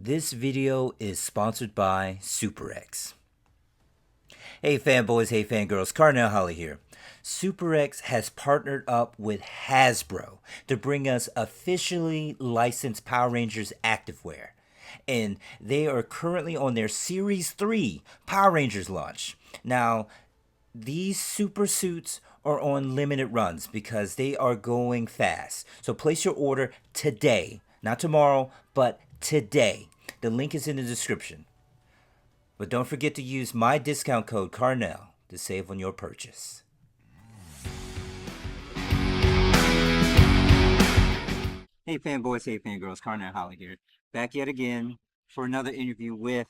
This video is sponsored by SuperX. Hey fanboys, hey fangirls, Carnell Holley here. SuperX has partnered up with Hasbro to bring us officially licensed Power Rangers activewear. And they are currently on their Series 3 Power Rangers launch. Now, these super suits are on limited runs because they are going fast. So place your order today, not tomorrow, but today. The link is in the description. But don't forget to use my discount code Carnell to save on your purchase. Hey fanboys, hey fangirls, Carnell Holley here. Back yet again for another interview with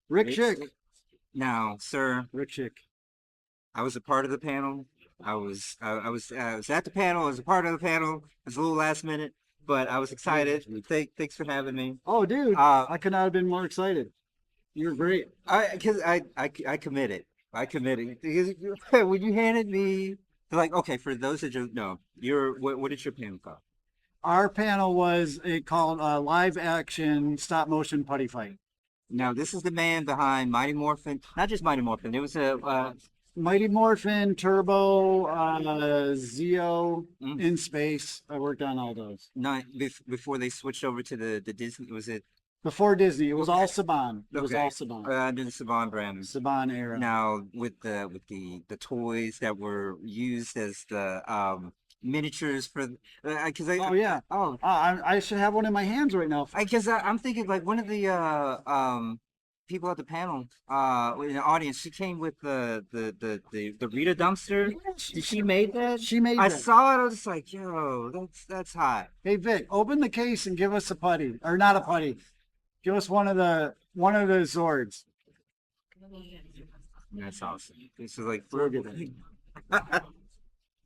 Rick Shick. Now, sir, Rick Shick. I was a part of the panel. I was at the panel. I was a part of the panel. It was a little last minute, but I was excited. Thanks for having me. Oh, dude, I could not have been more excited. You're great. I committed. I committed. Because when you handed me, like, okay, for those that don't know, what is your panel called? Our panel was called Live Action Stop Motion Putty Fight. Now, this is the man behind Mighty Morphin. Not just Mighty Morphin. There was a Mighty Morphin, Turbo, Zeo, In Space. I worked on all those. not before they switched over to the Disney. Was it? Before Disney, it was all Saban. It was all Saban. Under the Saban brand. Saban era. Now, with the toys that were used as the miniatures for, because Oh yeah. I should have one in my hands right now. because I'm thinking like one of the people at the panel in the audience, she came with the Rita dumpster. She made that. She made I that. saw it. I was just like, yo, that's hot. Hey Vic, open the case and give us a putty, or not a putty. Give us one of the Zords. That's awesome. This is like We'll get that.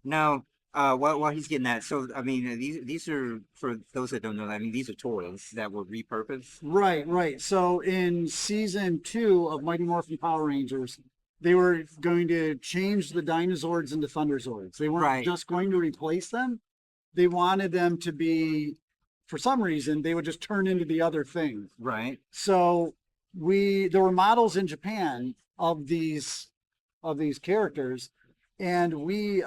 now. While he's getting that, so I mean, these are, for those that don't know, I mean, these are toys that were repurposed. Right. So in season 2 of Mighty Morphin Power Rangers, they were going to change the Dinozords into Thunderzords. They weren't Right. just going to replace them. They wanted them to be, for some reason, they would just turn into the other thing. Right. So there were models in Japan of these characters, and we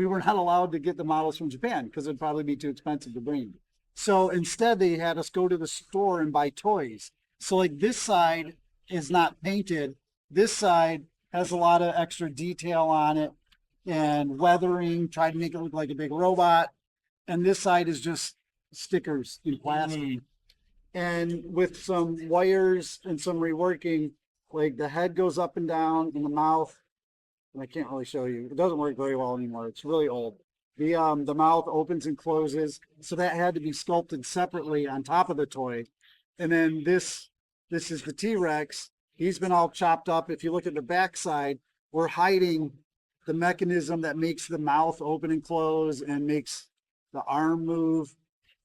were not allowed to get the models from Japan because it'd probably be too expensive to bring. So instead, they had us go to the store and buy toys. So like this side is not painted. This side has a lot of extra detail on it and weathering, tried to make it look like a big robot. And this side is just stickers in plastic. And with some wires and some reworking, like the head goes up and down and the mouth, and I can't really show you. It doesn't work very well anymore. It's really old. The mouth opens and closes, so that had to be sculpted separately on top of the toy. And then this is the T-Rex. He's been all chopped up. If you look at the back side, we're hiding the mechanism that makes the mouth open and close and makes the arm move.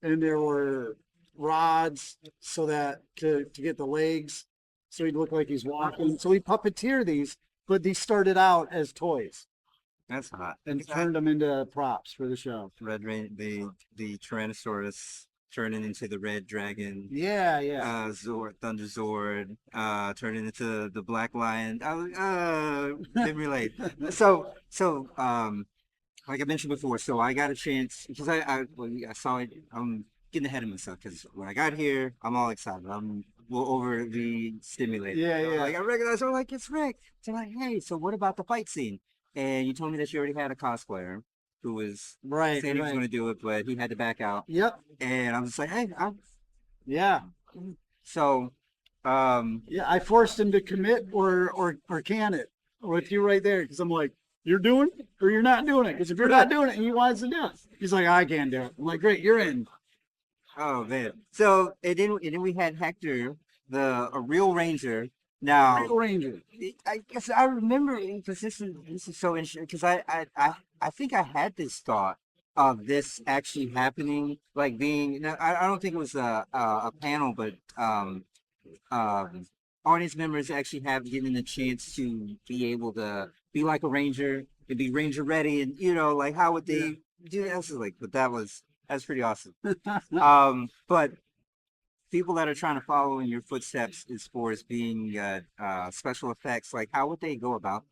And there were rods so that to get the legs, so he'd look like he's walking. So we puppeteer these. But these started out as toys That's hot. and turned them into props for the show. Red Rain, the Tyrannosaurus turning into the Red Dragon. Yeah. Thunder Zord, turning into the Black Lion. Didn't relate. So, like I mentioned before, so I got a chance because I saw it. I'm getting ahead of myself because when I got here, I'm all excited. I'm overly stimulated. Yeah. Like I recognize, I'm like, it's Rick. So I'm like, hey, so what about the fight scene? And you told me that you already had a cosplayer who was Right. saying he was going to do it, but he had to back out. Yep. And I was just like, hey, Yeah. so, Yeah. I forced him to commit or can it with you right there because I'm like, you're doing it or you're not doing it. Because if you're not doing it and he wants to do it, he's like, I can't do it. I'm like, great, you're in. oh man. So and then we had Hector, a real ranger. Now, Real Ranger. I guess I remember because this is so interesting because I think I had this thought of this actually happening, like being. Now, I don't think it was a panel, but audience members actually have given the chance to be able to be like a ranger and be ranger ready, and like how would they do that? Like, but that's pretty awesome. But people that are trying to follow in your footsteps as far as being special effects, like how would they go about?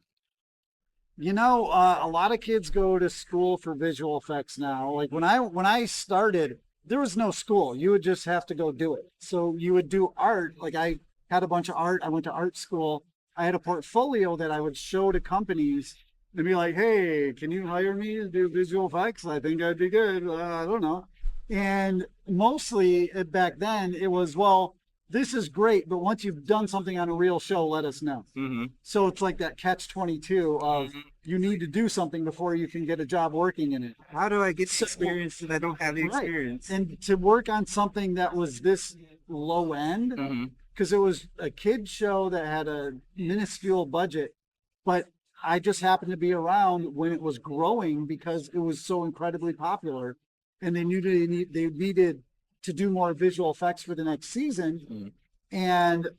You know, a lot of kids go to school for visual effects now. Like when I started, there was no school. You would just have to go do it. So you would do art. Like I had a bunch of art. I went to art school. I had a portfolio that I would show to companies and be like, "Hey, can you hire me to do visual effects? I think I'd be good. I don't know." And mostly back then it was, well, this is great, but once you've done something on a real show, let us know. Mm-hmm. So it's like that catch 22 of you need to do something before you can get a job working in it. How do I get the experience if I don't have the Right. experience? And to work on something that was this low end, Mm-hmm. because it was a kid show that had a minuscule budget, but I just happened to be around when it was growing because it was so incredibly popular, and they knew they needed to do more visual effects for the next season, and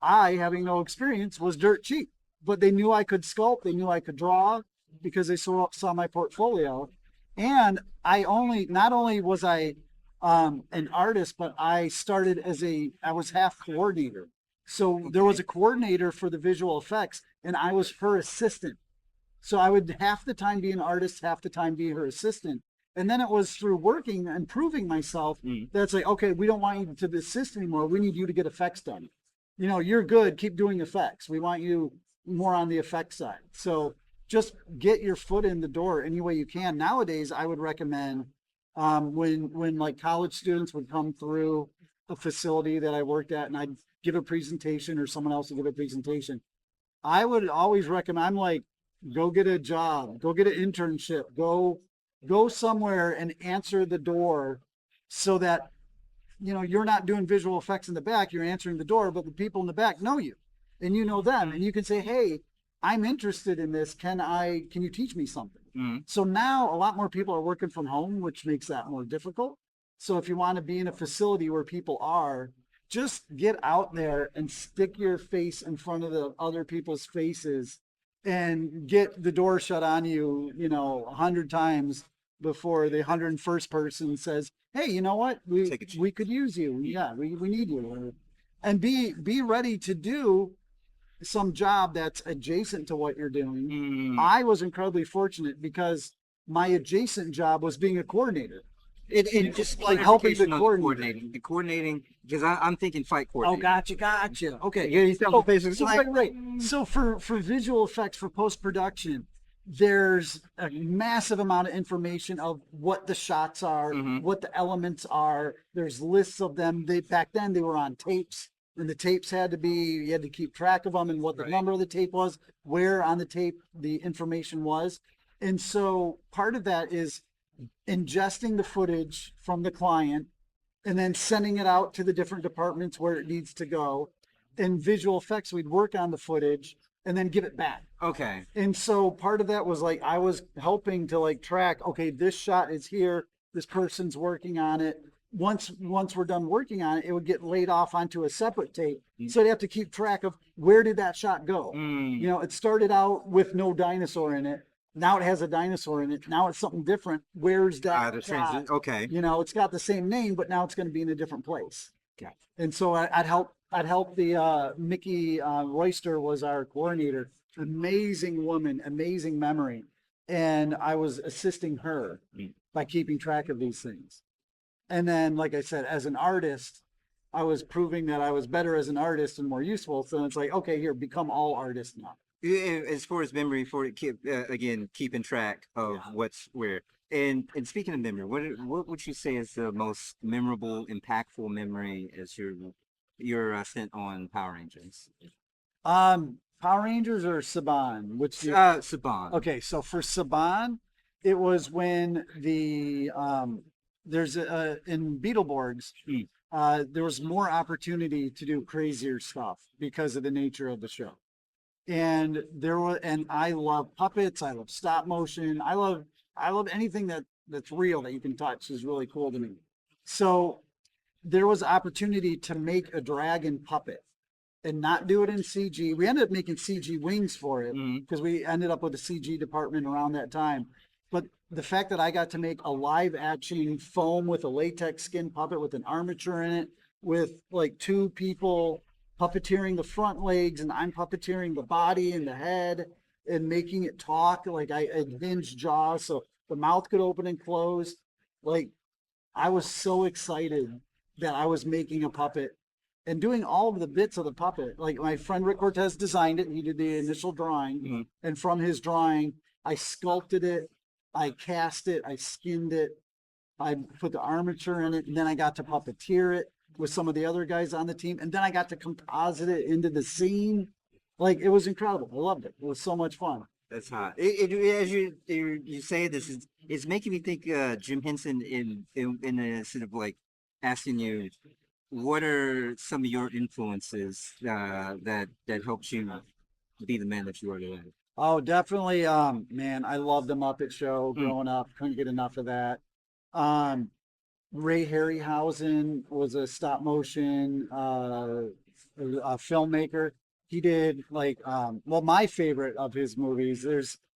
I, having no experience, was dirt cheap. But they knew I could sculpt, they knew I could draw because they saw my portfolio, and not only was I an artist, but I started I was half coordinator. So there was a coordinator for the visual effects, and I was her assistant. So I would half the time be an artist, half the time be her assistant. And then it was through working and proving myself that's like, okay, we don't want you to assist anymore. We need you to get effects done. You know, you're good. Keep doing effects. We want you more on the effects side. So just get your foot in the door any way you can. Nowadays, I would recommend when like college students would come through a facility that I worked at and I'd give a presentation or someone else would give a presentation. I would always recommend, I'm like, go get a job, go get an internship, go somewhere and answer the door so that you're not doing visual effects in the back, you're answering the door, but the people in the back know you and you know them and you can say, hey, I'm interested in this. Can you teach me something? So now a lot more people are working from home, which makes that more difficult. So if you want to be in a facility where people are, just get out there and stick your face in front of the other people's faces and get the door shut on you, 100 times before the 101st person says, hey, you know what? We could use you. Yeah, we need you. And be ready to do some job that's adjacent to what you're doing. I was incredibly fortunate because my adjacent job was being a coordinator. It just like helping the coordinating, because I'm thinking fight Oh, coordinating. gotcha. Okay. Yeah, he's So, basically right. So for visual effects, for post-production, there's a massive amount of information of what the shots are, what the elements are. There's lists of them. Back then they were on tapes, and the tapes you had to keep track of them and what the number of the tape was, where on the tape the information was. And so part of that is ingesting the footage from the client and then sending it out to the different departments where it needs to go. In visual effects, we'd work on the footage and then give it back. Okay. And so part of that was like I was helping to like track, okay, this shot is here, this person's working on it. Once we're done working on it, it would get laid off onto a separate tape. So I'd have to keep track of where did that shot go. It started out with no dinosaur in it. Now it has a dinosaur in it. Now it's something different. Where's that shot? Okay. It's got the same name, but now it's going to be in a different place. Gotcha. And so I'd help the Mickey Royster was our coordinator. Amazing woman, amazing memory. And I was assisting her by keeping track of these things. And then, like I said, as an artist, I was proving that I was better as an artist and more useful. So it's like, okay, here, become all artists now. As far as memory, keeping track of what's where. And speaking of memory, what would you say is the most memorable, impactful memory as your stint on Power Rangers? Power Rangers or Saban? Saban. Okay, so for Saban, it was when there's in Beetleborgs, there was more opportunity to do crazier stuff because of the nature of the show. And I love puppets, I love stop motion, I love anything that's real that you can touch is really cool to me. So there was opportunity to make a dragon puppet and not do it in CG. We ended up making CG wings for it because we ended up with a CG department around that time. But the fact that I got to make a live action foam with a latex skin puppet with an armature in it with like two people puppeteering the front legs, and I'm puppeteering the body and the head and making it talk. Like I had hinged jaws so the mouth could open and close. Like I was so excited that I was making a puppet and doing all of the bits of the puppet. Like my friend Rick Cortez designed it. He did the initial drawing, and from his drawing, I sculpted it, I cast it, I skinned it, I put the armature in it, and then I got to puppeteer it with some of the other guys on the team, and then I got to composite it into the scene. Like it was incredible. I loved it. It was so much fun. That's hot. As you say this, it's making me think Jim Henson in a sort of like asking you, what are some of your influences that helped you be the man that you are today? Oh, definitely. Man, I loved the Muppet Show growing up. Couldn't get enough of that. Ray Harryhausen was a stop motion a filmmaker. He did like well, my favorite of his movies.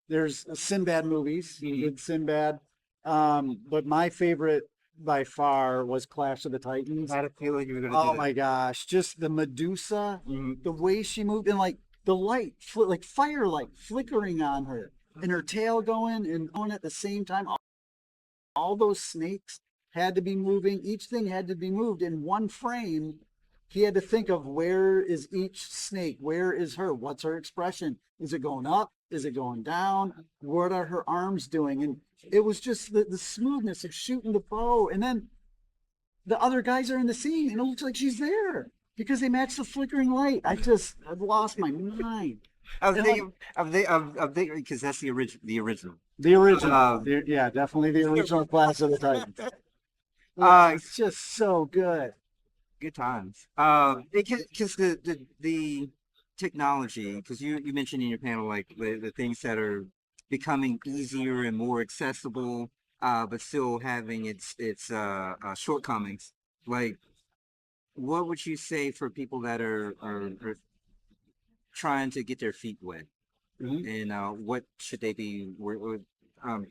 There's Sinbad movies. He did Sinbad. But my favorite by far was Clash of the Titans. I had a feeling you were going to Oh do my gosh, just the Medusa, the way she moved, and like the light, like firelight flickering on her, and her tail going and on at the same time. All those snakes had to be moving. Each thing had to be moved in one frame. He had to think of where is each snake? Where is her? What's her expression? Is it going up? Is it going down? What are her arms doing? And it was just the smoothness of shooting the bow. And then the other guys are in the scene and it looks like she's there because they match the flickering light. I've lost my mind. I was thinking, because that's the original. The original. Yeah, definitely the original Clash of the Titans. It's just so good. Good times. Because the technology, because you mentioned in your panel like the things that are becoming easier and more accessible, but still having its shortcomings. Like, what would you say for people that are trying to get their feet wet, and what should they be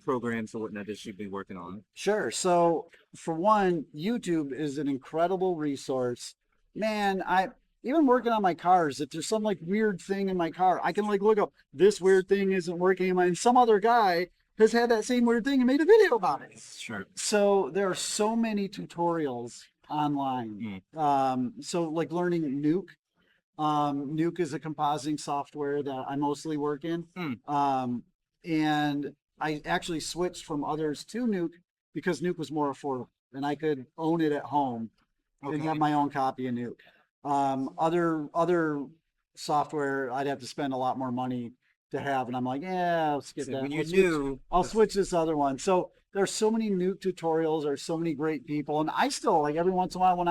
programs or whatnot they should be working on? Sure. So for one, YouTube is an incredible resource. Man, I even working on my cars, if there's some like weird thing in my car, I can like look up this weird thing isn't working, and some other guy has had that same weird thing and made a video about it. Sure. So there are so many tutorials online. So like learning Nuke. Nuke is a compositing software that I mostly work in. And I actually switched from others to Nuke because Nuke was more affordable and I could own it at home and have my own copy of Nuke. Other software I'd have to spend a lot more money to have, and I'm like, yeah, I'll skip that. When I'll switch this other one. So there's so many Nuke tutorials. There's so many great people, and I still like every once in a while when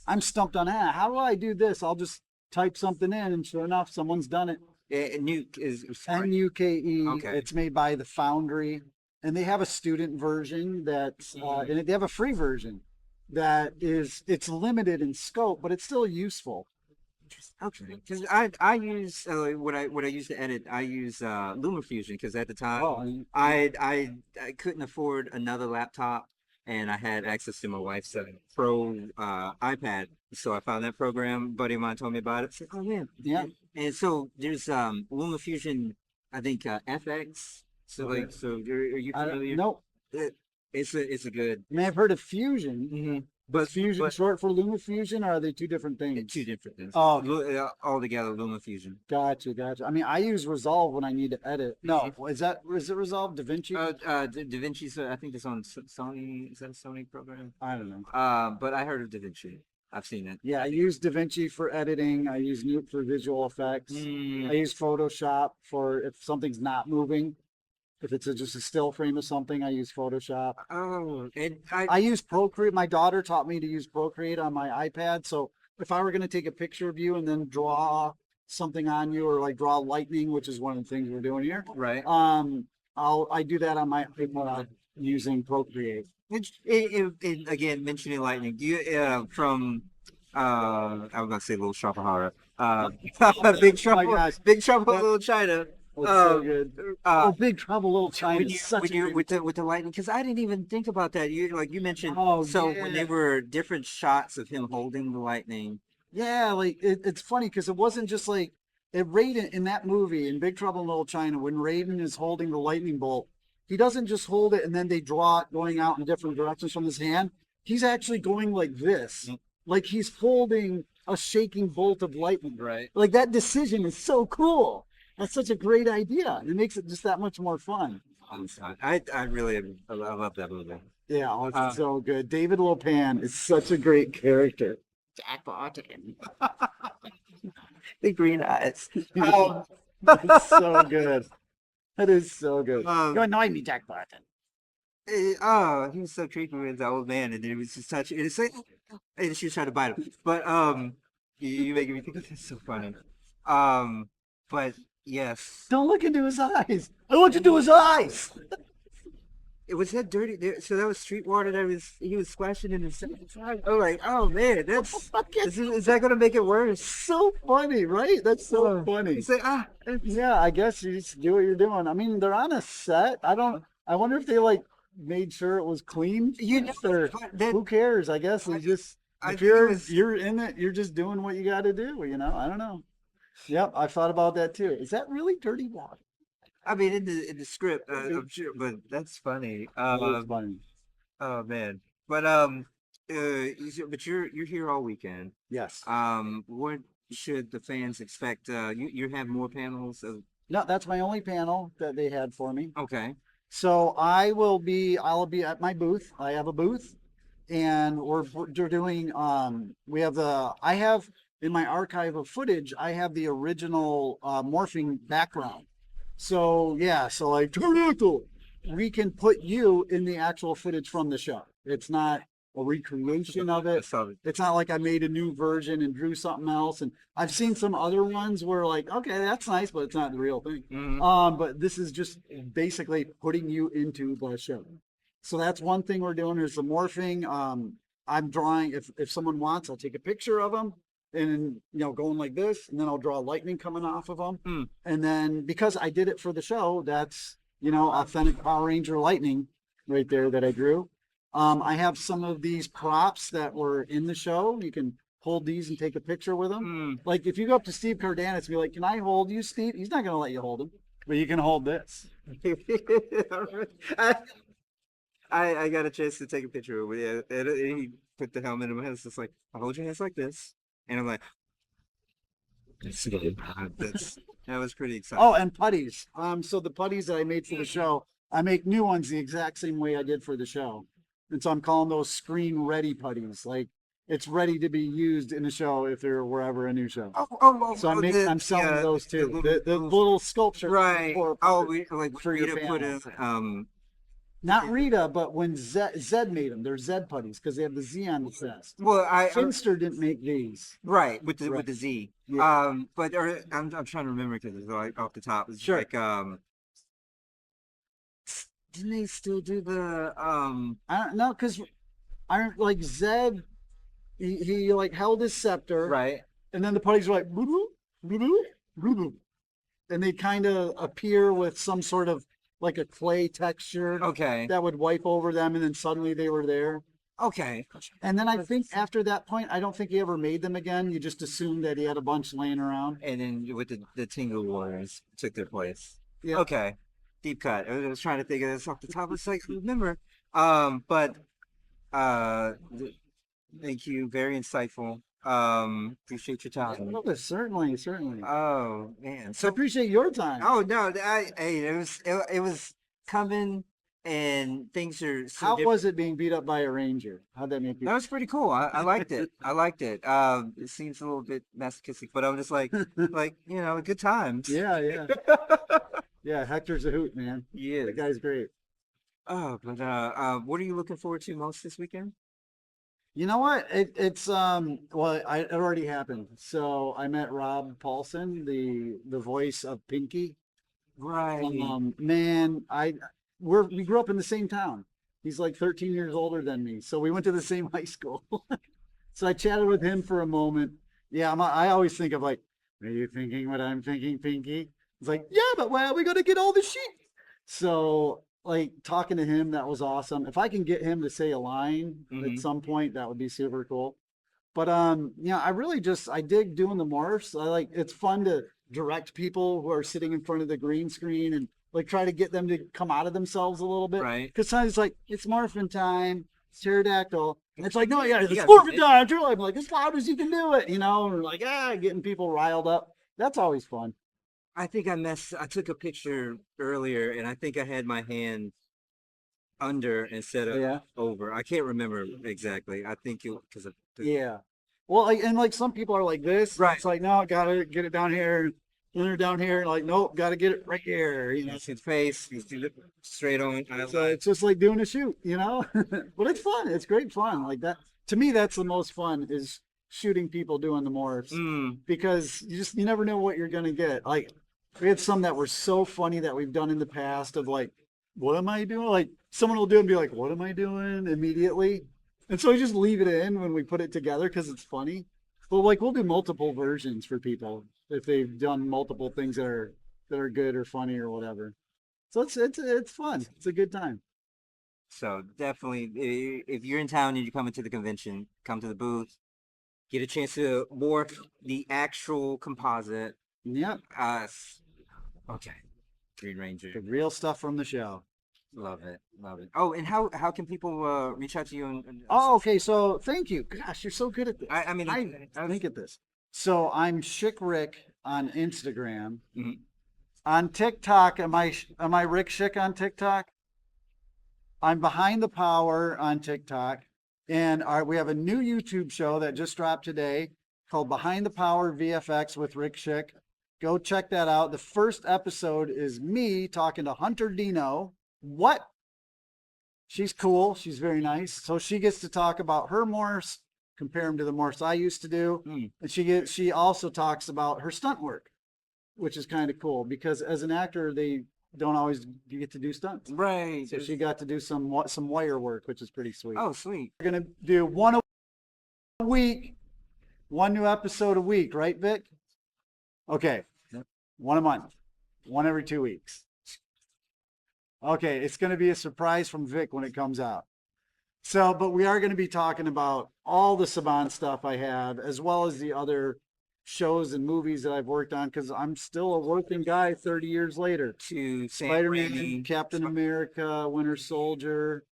I'm stumped on how do I do this? I'll just type something in, and sure enough, someone's done it. Nuke is Nuke. Okay. It's made by the Foundry, and they have a student version that's, and they have a free version that it's limited in scope, but it's still useful. Okay, because I use what I use to edit. I use LumaFusion because at the time I couldn't afford another laptop, and I had access to my wife's Pro iPad. So I found that program. A buddy of mine told me about it. I said, oh man, Yeah. And so there's LumaFusion. I think FX. So Okay. so are you familiar? Nope. It's a good. I mean, I've heard of Fusion. But Fusion short for LumaFusion, or are they two different things? two different things. Oh, Altogether LumaFusion. gotcha. I mean, I use Resolve when I need to edit. No, is it Resolve? DaVinci? DaVinci's. I think it's on Sony. Is that a Sony program? I don't know. But I heard of DaVinci. I've seen it. Yeah, I use DaVinci for editing. I use Nuke for visual effects. I use Photoshop for if something's not moving. If it's just a still frame of something, I use Photoshop. Oh, and I use Procreate. My daughter taught me to use Procreate on my iPad. So if I were going to take a picture of you and then draw something on you, or like draw lightning, which is one of the things we're doing here, right. I do that on my iPad using Procreate. Again, mentioning lightning. Do you from I was gonna say Little Shop of Horror. Big Trouble, gosh. Big Trouble in Little China. It's so good. Oh, Big Trouble Little China when is you such when a you great. with the lightning, because I didn't even think about that. You like you mentioned. Oh, So when yeah. there were different shots of him holding the lightning. Yeah, like it's funny because it wasn't just like Raiden in that movie in Big Trouble in Little China when Raiden is holding the lightning bolt, he doesn't just hold it and then they draw it going out in different directions from his hand. He's actually going like this, like he's holding a shaking bolt of lightning. Right. Like that decision is so cool. That's such a great idea. It makes it just that much more fun. I really I love that movie. Yeah, oh, it's so good. David Lopan is such a great character. Jack Barton. The green eyes. It's so good. That is so good. You Um, annoy me, Jack Barton. oh, he was so creepy with the old man, and then it was just such. It's like, and she was trying to bite him, but you making me think of this so funny. Um, but yes, Don't look into his eyes. I looked into his eyes. it was that dirty. So that was street water that he was splashing in his. Oh, like, oh man, that's is that gonna make it worse? So funny, right? That's so funny. He's like, Yeah, I guess you just do what you're doing. I mean, they're on a set. I wonder if they like made sure it was clean. you know, Or that who cares? I guess they just I if think it was. you're in it, you're just doing what you got to do. You know, I don't know. Yep, I thought about that too. Is that really dirty water? I mean, in the script, I'm sure, but that's funny. It was funny. Oh man, but but you're here all weekend. Yes. What should the fans expect? You have more panels of. No, that's my only panel that they had for me. Okay. So I'll be at my booth. I have a booth and we're doing, I have in my archive of footage, I have the original morphing background. So yeah, so like Toronto, we can put you in the actual footage from the show. It's not a recreation of I it. saw it. It's not like I made a new version and drew something else. And I've seen some other ones where like, okay, that's nice, but it's not the real thing. But this is just basically putting you into the show. So that's one thing we're doing is the morphing. I'm drawing, if someone wants, I'll take a picture of them and, going like this, and then I'll draw lightning coming off of them. And then because I did it for the show, that's, authentic Power Ranger lightning right there that I drew. I have some of these props that were in the show. You can hold these and take a picture with them. Like if you go up to Steve Cardenas and be like, "Can I hold you, Steve?" He's not going to let you hold him, but you can hold this. I got a chance to take a picture of it. Yeah, and he put the helmet in my head. It's just like, I hold your hands like this, and I'm like, that was pretty exciting. Oh, and putties. So the putties that I made for the show, I make new ones the exact same way I did for the show. And so I'm calling those screen ready putties. Like it's ready to be used in the show if there were ever a new show. So I'm selling those too. The little sculpture. Right. Like for your Rita put a panels. Not Rita, but when Zed made them, they're Zed putties because they have the Z on the chest. Well, Finster didn't make these. Right with the Z. Yeah. But I'm trying to remember because it's like off the top. It's Sure. like didn't they still do the I don't know because I like Zed. He like held his scepter, right? And then the putties were like boo boo boo boo boo, and they kind of appear with some sort of like a clay texture. Okay. That would wipe over them, and then suddenly they were there. Okay. And then I think after that point, I don't think he ever made them again. You just assumed that he had a bunch laying around. And then with the Tingle Warriors took their place. Yeah. Okay. Deep cut. I was trying to think of this off the top. It's like remember. But thank you. Very insightful. Appreciate your time. Oh, certainly. Oh man. I So appreciate your time. oh no, hey, it was coming and things are so How different. was it being beat up by a ranger? How'd that make you? That was pretty cool. I liked it. I liked it. It seems a little bit masochistic, but I'm just like good times. Yeah. Yeah, Hector's a hoot, man. Yeah. That guy's great. Oh, but what are you looking forward to most this weekend? You know what? It already happened. So I met Rob Paulson, the voice of Pinky. Right. Man, we grew up in the same town. He's like 13 years older than me, so we went to the same high school. So I chatted with him for a moment. Yeah, I always think of like, are you thinking what I'm thinking, Pinky? It's like, yeah, but where are we gonna get all the sheep? So like talking to him, that was awesome. If I can get him to say a line at some point, that would be super cool. But I really just I dig doing the morphs. It's fun to direct people who are sitting in front of the green screen and like try to get them to come out of themselves a little bit. Right. Because sometimes it's like it's morphin time, it's pterodactyl. And it's like, no, yeah, it's Yeah, morphin time. I'm like, as loud as you can do it, and like, getting people riled up. That's always fun. I think I took a picture earlier, and I think I had my hand under instead of Yeah. over. I can't remember exactly. I think it because of Yeah. Well, like some people are like this. Right. It's like, no, gotta get it down here. Then they're down here. Like, nope, gotta get it right here. it's his face. He's straight on. So it's just like doing a shoot. But it's fun. It's great fun. Like that. To me, that's the most fun is shooting people doing the morphs because you never know what you're gonna get. Like we had some that were so funny that we've done in the past of like, what am I doing? Like someone will do it and be like, what am I doing immediately? And so we just leave it in when we put it together because it's funny. But like we'll do multiple versions for people if they've done multiple things that are good or funny or whatever. So it's fun. It's a good time. So definitely, if you're in town and you come into the convention, come to the booth, get a chance to morph the actual composite. Yep. Okay, Green Ranger. The real stuff from the show. Love it, love it. Oh, and how can people reach out to you? Oh, okay. So thank you. Gosh, you're so good at this. I mean, I think at this. So I'm Shick Rick on Instagram. Mhm. On TikTok, am I Rick Shick on TikTok? I'm Behind the Power on TikTok, and we have a new YouTube show that just dropped today called Behind the Power VFX with Rick Shick. Go check that out. The first episode is me talking to Hunter Dino. What? She's cool. She's very nice. So she gets to talk about her morphs, compare them to the morphs I used to do, and she also talks about her stunt work, which is kind of cool because as an actor they don't always get to do stunts. Right. So she got to do some wire work, which is pretty sweet. Oh, sweet. We're gonna do one a week, one new episode a week, right, Vic? Okay. Yep. One a month, one every 2 weeks. Okay, it's going to be a surprise from Vic when it comes out. So, but we are going to be talking about all the Saban stuff I have, as well as the other shows and movies that I've worked on, because I'm still a working guy 30 years later. To Sam Spider-Man, Raimi. Captain America, Winter Soldier,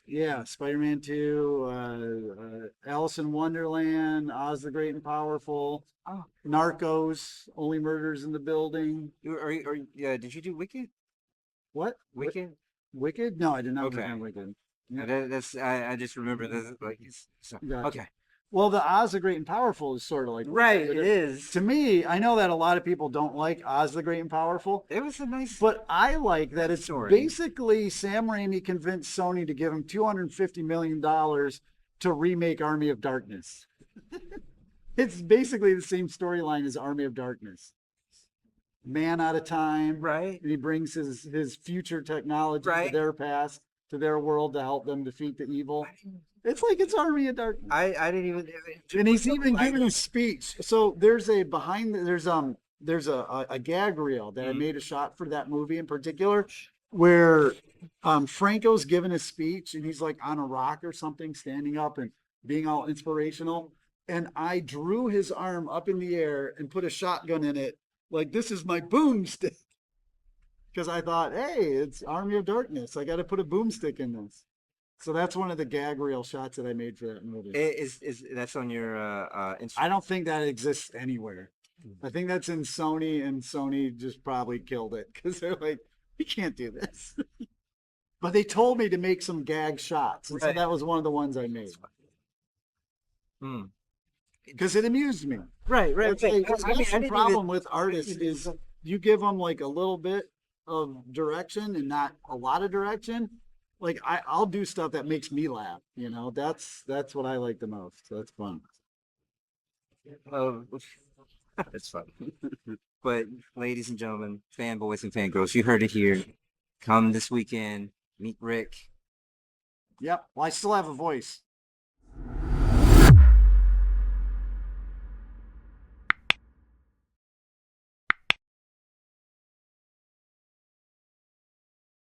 yeah, Spider-Man 2, Alice in Wonderland, Oz the Great and Powerful, Oh. Narcos, Only Murders in the Building. Did you do Wicked? What? Wicked? Wicked? No, I did not Okay. work on Wicked. Yeah. I just remember this Gotcha. okay. Well, the Oz the Great and Powerful is sort of like Right, it is. To me, I know that a lot of people don't like Oz the Great and Powerful, It was a nice but I like that it's story. basically Sam Raimi convinced Sony to give him $250 million to remake Army of Darkness. It's basically the same storyline as Army of Darkness. Man out of time, Right. and he brings his future technology Right. to their past, to their world to help them defeat the evil. It's like it's Army of Darkness. I didn't even And he's even giving a speech. So there's a gag reel that I made a shot for that movie in particular, where Franco's giving a speech and he's like on a rock or something, standing up and being all inspirational. And I drew his arm up in the air and put a shotgun in it, like this is my boomstick. Because I thought, hey, it's Army of Darkness. I got to put a boomstick in this. So that's one of the gag reel shots that I made for that movie. is that's on your Instagram? I don't think that exists anywhere. I think that's in Sony, and Sony just probably killed it because they're like, we can't do this. But they told me to make some gag shots, and so Right. that was one of the ones I made Hmm. because it amused me. Right, That's the problem with artists is you give them like a little bit of direction and not a lot of direction. Like I'll do stuff that makes me laugh. That's what I like the most. So that's fun. That's fun. But ladies and gentlemen, fanboys and fangirls, you heard it here. Come this weekend, meet Rick. Yep. Well, I still have a voice.